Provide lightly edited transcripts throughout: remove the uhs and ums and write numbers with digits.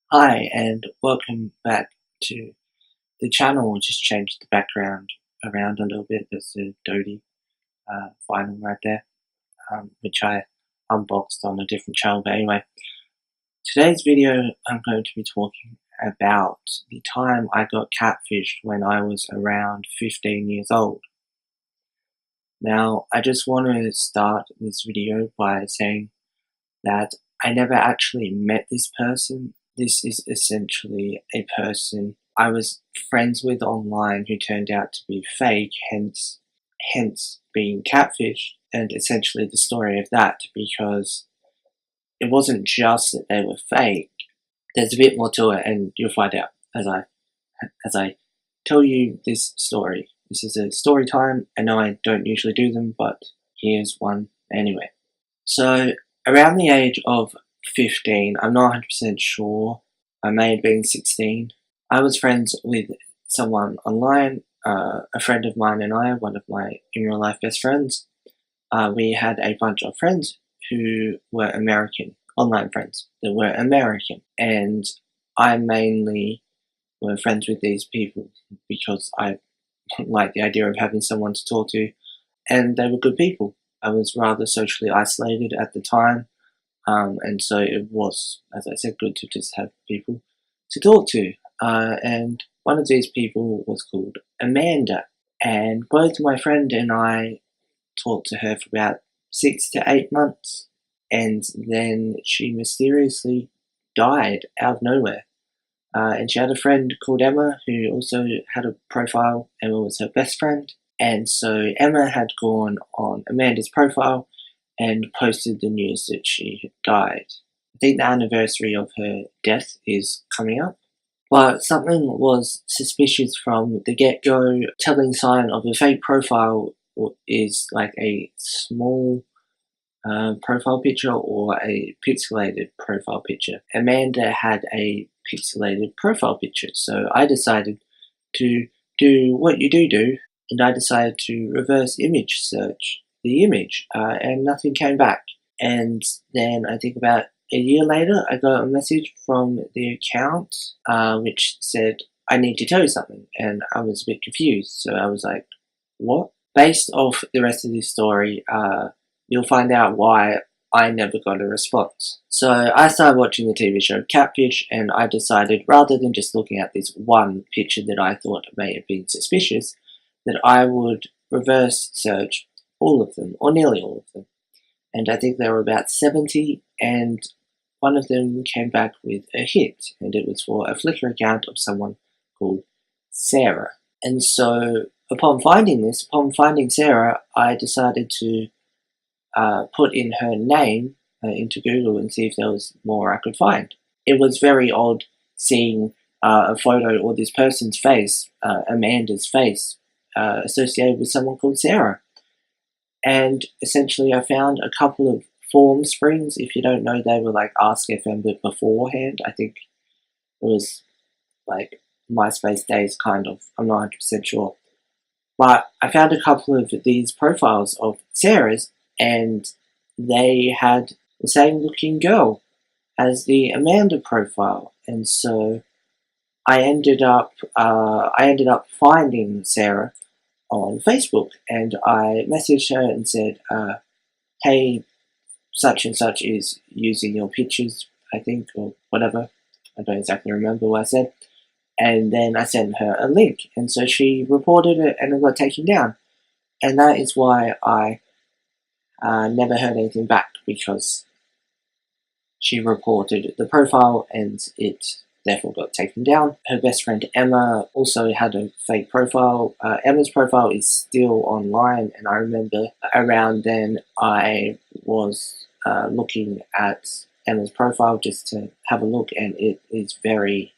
Hi and welcome back to the channel. We'll just change the background around a little bit. There's a Dodie vinyl right there, which I unboxed on a different channel. But anyway, today's video I'm going to be talking about the time I got catfished when I was around 15 years old. Now, I just want to start this video by saying that I never actually met this person. This is essentially a person I was friends with online who turned out to be fake, hence being catfished, and essentially the story of that, because it wasn't just that they were fake. There's a bit more to it, and you'll find out as I tell you this story. This is a story time. I know I don't usually do them, but here's one anyway. So around the age of 15, I'm not 100% sure, I may have been 16, I was friends with someone online, a friend of mine and I, one of my in real life best friends. We had a bunch of friends who were American, online friends that were American, and I mainly were friends with these people because I liked the idea of having someone to talk to, and they were good people. I was rather socially isolated at the time, and so it was, as I said, good to just have people to talk to. And one of these people was called Amanda, and both my friend and I talked to her for about 6 to 8 months, and then she mysteriously died out of nowhere. And she had a friend called Emma who also had a profile. Emma was her best friend, and so Emma had gone on Amanda's profile and posted the news that she had died. I think the anniversary of her death is coming up. But something was suspicious from the get-go. Telling sign of a fake profile is like a small profile picture or a pixelated profile picture. Amanda had a pixelated profile picture, so I decided to do what you do, and I decided to reverse image search the image, and nothing came back. And then I think about a year later, I got a message from the account, which said, I need to tell you something, and I was a bit confused, so I was like, what? Based off the rest of this story, you'll find out why I never got a response. So I started watching the TV show Catfish, and I decided, rather than just looking at this one picture that I thought may have been suspicious, that I would reverse search all of them, or nearly all of them. And I think there were about 70, and one of them came back with a hit, and it was for a Flickr account of someone called Sarah. And so upon finding Sarah, I decided to put in her name into Google and see if there was more I could find. It was very odd seeing a photo or this person's face, Amanda's face, associated with someone called Sarah. And essentially I found a couple of form springs. If you don't know, they were like Ask FM but beforehand. I think it was like MySpace days kind of, I'm not 100% sure. But I found a couple of these profiles of Sarah's, and they had the same looking girl as the Amanda profile, and so I ended up finding Sarah on Facebook, and I messaged her and said, "Hey, such and such is using your pictures, I think, or whatever. I don't exactly remember what I said." And then I sent her a link, and so she reported it, and it got taken down, and that is why I never heard anything back, because she reported the profile and it therefore got taken down. Her best friend Emma also had a fake profile. Emma's profile is still online, and I remember around then I was looking at Emma's profile just to have a look, and it is very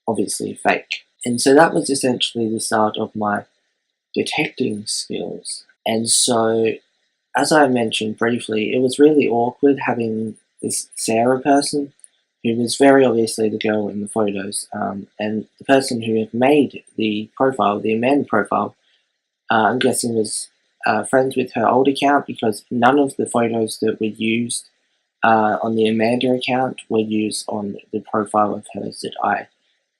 obviously fake. And so that was essentially the start of my detecting skills. And so, as I mentioned briefly, it was really awkward having this Sarah person, who was very obviously the girl in the photos, and the person who had made the profile, the Amanda profile, I'm guessing was friends with her old account, because none of the photos that were used on the Amanda account were used on the profile of hers that I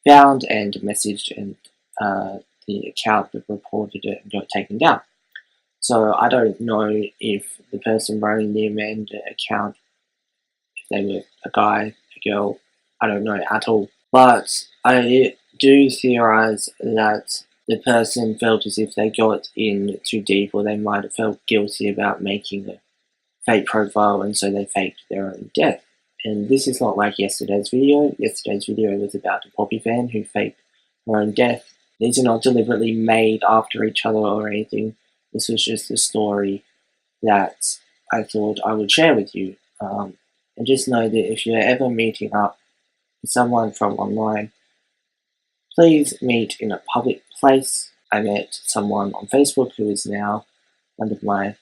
found and messaged, and the account that reported it and got taken down. So I don't know if the person running the Amanda account, if they were a guy, a girl, I don't know at all. But I do theorize that the person felt as if they got in too deep, or they might have felt guilty about making a fake profile, and so they faked their own death. And this is not like yesterday's video. Yesterday's video was about a Poppy fan who faked her own death. These are not deliberately made after each other or anything. This was just a story that I thought I would share with you. And just know that if you're ever meeting up with someone from online, please meet in a public place. I met someone on Facebook who is now one of my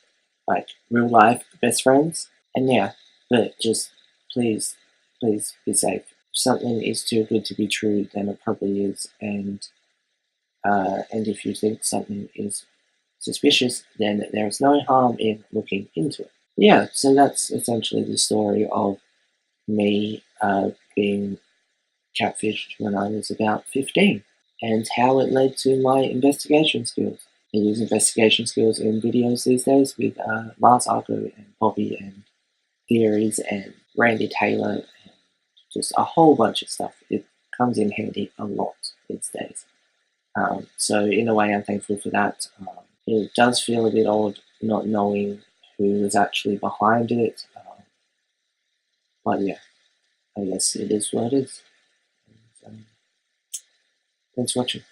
real life best friends. And yeah, but just please be safe. If something is too good to be true, then it probably is. And if you think something is suspicious, then there is no harm in looking into it. Yeah, so that's essentially the story of me being catfished when I was about 15, and how it led to my investigation skills. I use investigation skills in videos these days with Mars Argo and Bobby and Theories and Randy Taylor and just a whole bunch of stuff. It comes in handy a lot these days. So in a way, I'm thankful for that. It does feel a bit odd not knowing who was actually behind it, but yeah, I guess it is what it is. Thanks for watching.